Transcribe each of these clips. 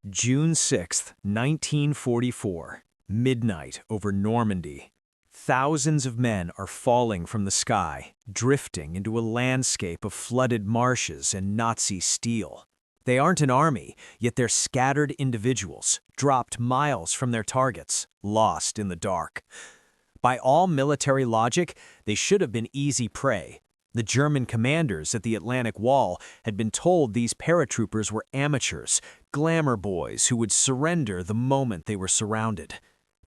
June 6, 1944, midnight over Normandy. Thousands of men are falling from the sky, drifting into a landscape of flooded marshes and Nazi steel. They aren't an army, yet they're scattered individuals, dropped miles from their targets, lost in the dark. By all military logic, they should have been easy prey. The German commanders at the Atlantic Wall had been told these paratroopers were amateurs, glamour boys who would surrender the moment they were surrounded.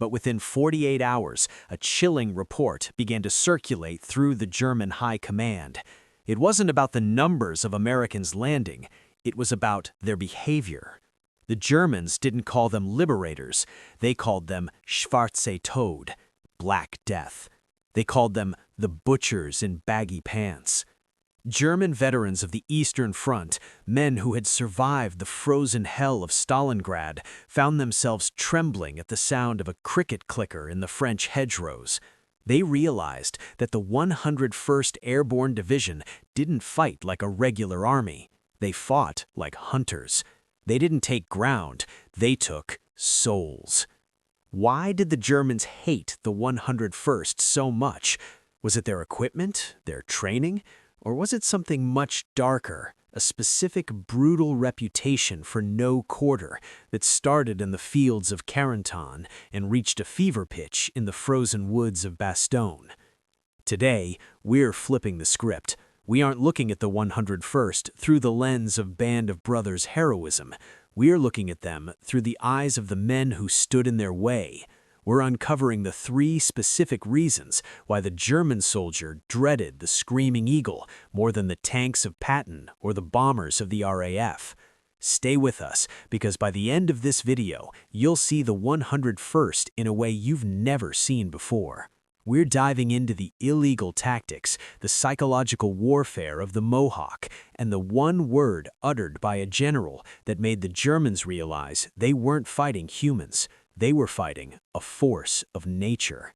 But within 48 hours, a chilling report began to circulate through the German high command. It wasn't about the numbers of Americans landing, it was about their behavior. The Germans didn't call them liberators, they called them Schwarze Tod, Black Death. They called them the butchers in baggy pants. German veterans of the Eastern Front, men who had survived the frozen hell of Stalingrad, found themselves trembling at the sound of a cricket clicker in the French hedgerows. They realized that the 101st Airborne Division didn't fight like a regular army. They fought like hunters. They didn't take ground, they took souls. Why did the Germans hate the 101st so much? Was it their equipment, their training, or was it something much darker, a specific brutal reputation for no quarter that started in the fields of Carentan and reached a fever pitch in the frozen woods of Bastogne? Today, we're flipping the script. We aren't looking at the 101st through the lens of Band of Brothers heroism. We're looking at them through the eyes of the men who stood in their way. We're uncovering the 3 specific reasons why the German soldier dreaded the Screaming Eagle more than the tanks of Patton or the bombers of the RAF. Stay with us, because by the end of this video, you'll see the 101st in a way you've never seen before. We're diving into the illegal tactics, the psychological warfare of the Mohawk, and the one word uttered by a general that made the Germans realize they weren't fighting humans, they were fighting a force of nature.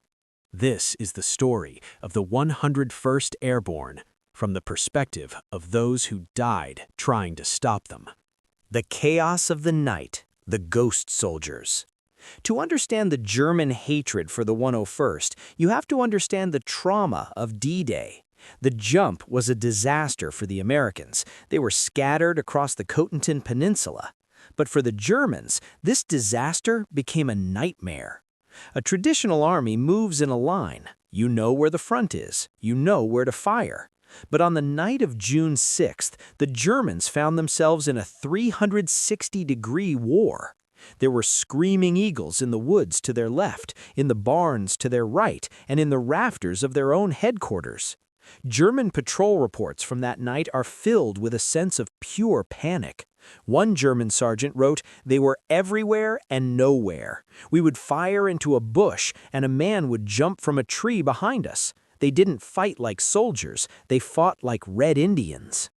This is the story of the 101st Airborne, from the perspective of those who died trying to stop them. The chaos of the night, the ghost soldiers. To understand the German hatred for the 101st, you have to understand the trauma of D-Day. The jump was a disaster for the Americans. They were scattered across the Cotentin Peninsula. But for the Germans, this disaster became a nightmare. A traditional army moves in a line. You know where the front is. You know where to fire. But on the night of June 6th, the Germans found themselves in a 360-degree war. There were screaming eagles in the woods to their left, in the barns to their right, and in the rafters of their own headquarters. German patrol reports from that night are filled with a sense of pure panic. One German sergeant wrote, "They were everywhere and nowhere. We would fire into a bush, and a man would jump from a tree behind us. They didn't fight like soldiers, they fought like Red Indians."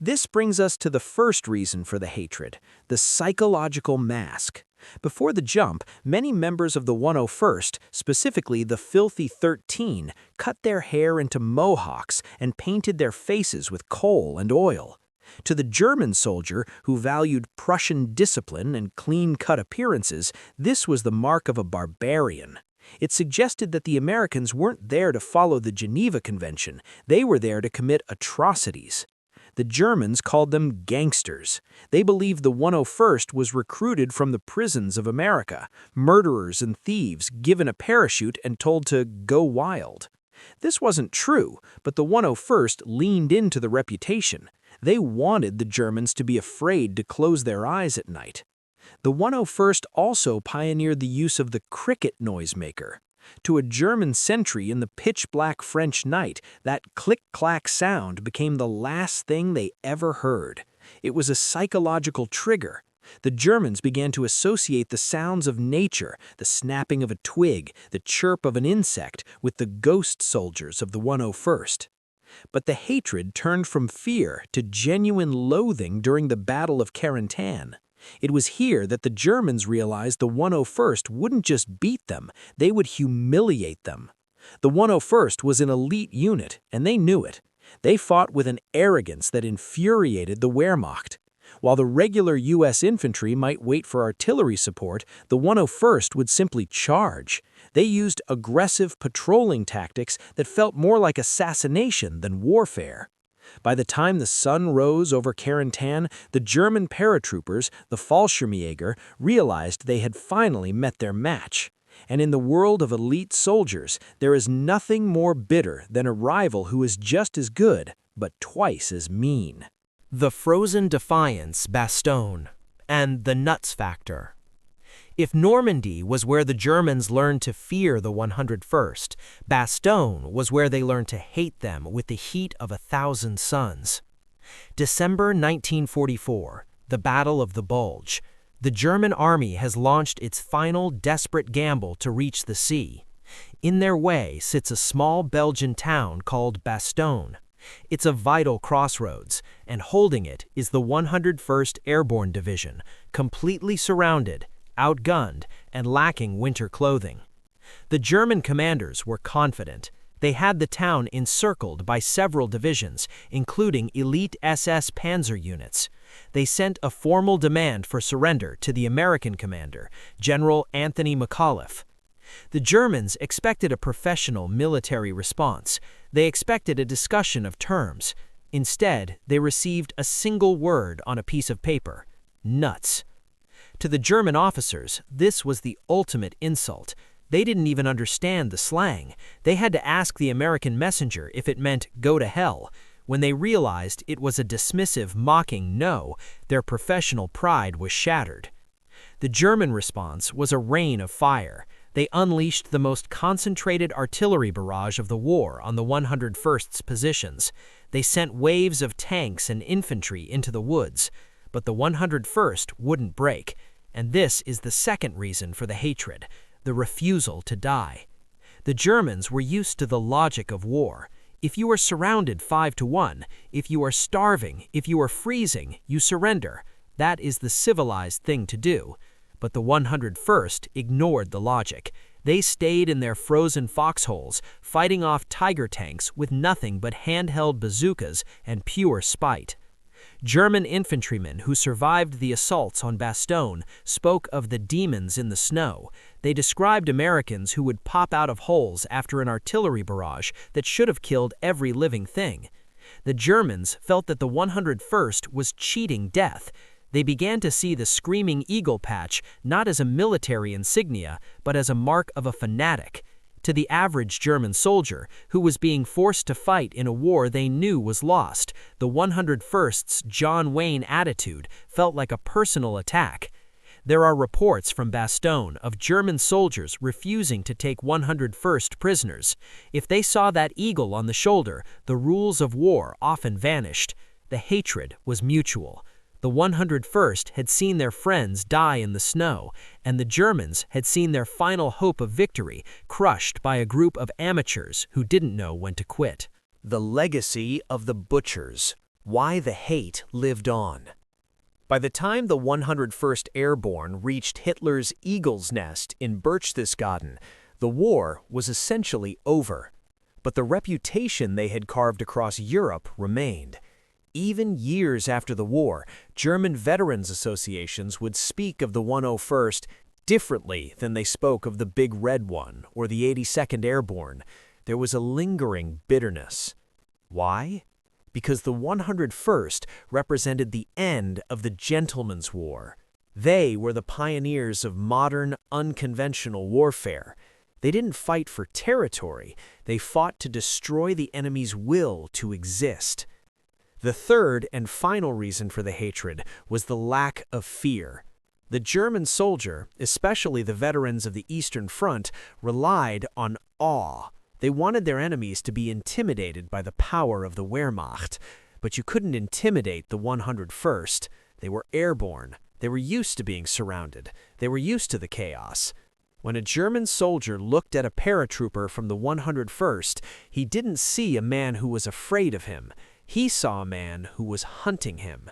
This brings us to the first reason for the hatred, the psychological mask. Before the jump, many members of the 101st, specifically the Filthy 13, cut their hair into mohawks and painted their faces with coal and oil. To the German soldier, who valued Prussian discipline and clean-cut appearances, this was the mark of a barbarian. It suggested that the Americans weren't there to follow the Geneva Convention, they were there to commit atrocities. The Germans called them gangsters. They believed the 101st was recruited from the prisons of America, murderers and thieves given a parachute and told to go wild. This wasn't true, but the 101st leaned into the reputation. They wanted the Germans to be afraid to close their eyes at night. The 101st also pioneered the use of the cricket noisemaker. To a German sentry in the pitch-black French night, that click-clack sound became the last thing they ever heard. It was a psychological trigger. The Germans began to associate the sounds of nature, the snapping of a twig, the chirp of an insect, with the ghost soldiers of the 101st. But the hatred turned from fear to genuine loathing during the Battle of Carentan. It was here that the Germans realized the 101st wouldn't just beat them, they would humiliate them. The 101st was an elite unit, and they knew it. They fought with an arrogance that infuriated the Wehrmacht. While the regular U.S. infantry might wait for artillery support, the 101st would simply charge. They used aggressive patrolling tactics that felt more like assassination than warfare. By the time the sun rose over Carentan, the German paratroopers, the Fallschirmjäger, realized they had finally met their match. And in the world of elite soldiers, there is nothing more bitter than a rival who is just as good, but twice as mean. The Frozen Defiance, Bastogne, and the Nuts Factor. If Normandy was where the Germans learned to fear the 101st, Bastogne was where they learned to hate them with the heat of 1,000 suns. December 1944, the Battle of the Bulge. The German army has launched its final desperate gamble to reach the sea. In their way sits a small Belgian town called Bastogne. It's a vital crossroads, and holding it is the 101st Airborne Division, completely surrounded, outgunned, and lacking winter clothing. The German commanders were confident. They had the town encircled by several divisions, including elite SS Panzer units. They sent a formal demand for surrender to the American commander, General Anthony McAuliffe. The Germans expected a professional military response. They expected a discussion of terms. Instead, they received a single word on a piece of paper: nuts. To the German officers, this was the ultimate insult. They didn't even understand the slang. They had to ask the American messenger if it meant go to hell. When they realized it was a dismissive, mocking no, their professional pride was shattered. The German response was a rain of fire. They unleashed the most concentrated artillery barrage of the war on the 101st's positions. They sent waves of tanks and infantry into the woods. But the 101st wouldn't break. And this is the second reason for the hatred: the refusal to die. The Germans were used to the logic of war. If you are surrounded 5-1, if you are starving, if you are freezing, you surrender. That is the civilized thing to do. But the 101st ignored the logic. They stayed in their frozen foxholes, fighting off tiger tanks with nothing but handheld bazookas and pure spite. German infantrymen who survived the assaults on Bastogne spoke of the demons in the snow. They described Americans who would pop out of holes after an artillery barrage that should have killed every living thing. The Germans felt that the 101st was cheating death. They began to see the Screaming Eagle patch not as a military insignia, but as a mark of a fanatic. To the average German soldier, who was being forced to fight in a war they knew was lost, the 101st's John Wayne attitude felt like a personal attack. There are reports from Bastogne of German soldiers refusing to take 101st prisoners. If they saw that eagle on the shoulder, the rules of war often vanished. The hatred was mutual. The 101st had seen their friends die in the snow, and the Germans had seen their final hope of victory crushed by a group of amateurs who didn't know when to quit. The legacy of the butchers. Why the hate lived on. By the time the 101st Airborne reached Hitler's Eagle's Nest in Berchtesgaden, the war was essentially over. But the reputation they had carved across Europe remained. Even years after the war, German veterans associations would speak of the 101st differently than they spoke of the Big Red One or the 82nd Airborne. There was a lingering bitterness. Why? Because the 101st represented the end of the gentleman's war. They were the pioneers of modern, unconventional warfare. They didn't fight for territory. They fought to destroy the enemy's will to exist. The third and final reason for the hatred was the lack of fear. The German soldier, especially the veterans of the Eastern Front, relied on awe. They wanted their enemies to be intimidated by the power of the Wehrmacht. But you couldn't intimidate the 101st. They were airborne. They were used to being surrounded. They were used to the chaos. When a German soldier looked at a paratrooper from the 101st, he didn't see a man who was afraid of him. He saw a man who was hunting him.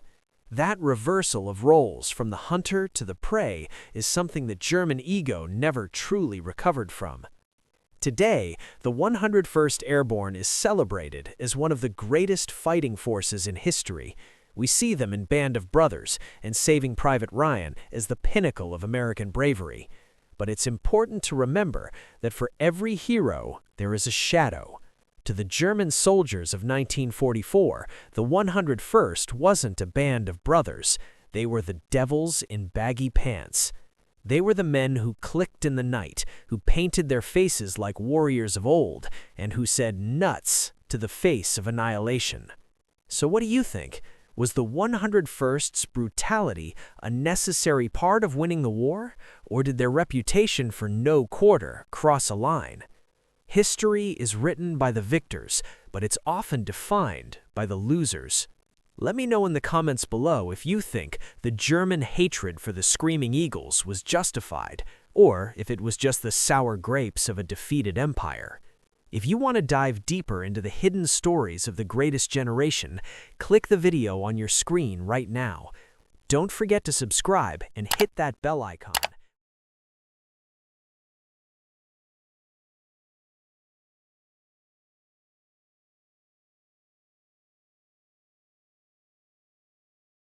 That reversal of roles from the hunter to the prey is something that German ego never truly recovered from. Today, the 101st Airborne is celebrated as one of the greatest fighting forces in history. We see them in Band of Brothers and Saving Private Ryan as the pinnacle of American bravery. But it's important to remember that for every hero, there is a shadow. To the German soldiers of 1944, the 101st wasn't a band of brothers. They were the devils in baggy pants. They were the men who clicked in the night, who painted their faces like warriors of old, and who said nuts to the face of annihilation. So what do you think? Was the 101st's brutality a necessary part of winning the war, or did their reputation for no quarter cross a line? History is written by the victors, but it's often defined by the losers. Let me know in the comments below if you think the German hatred for the Screaming Eagles was justified, or if it was just the sour grapes of a defeated empire. If you want to dive deeper into the hidden stories of the greatest generation, click the video on your screen right now. Don't forget to subscribe and hit that bell icon.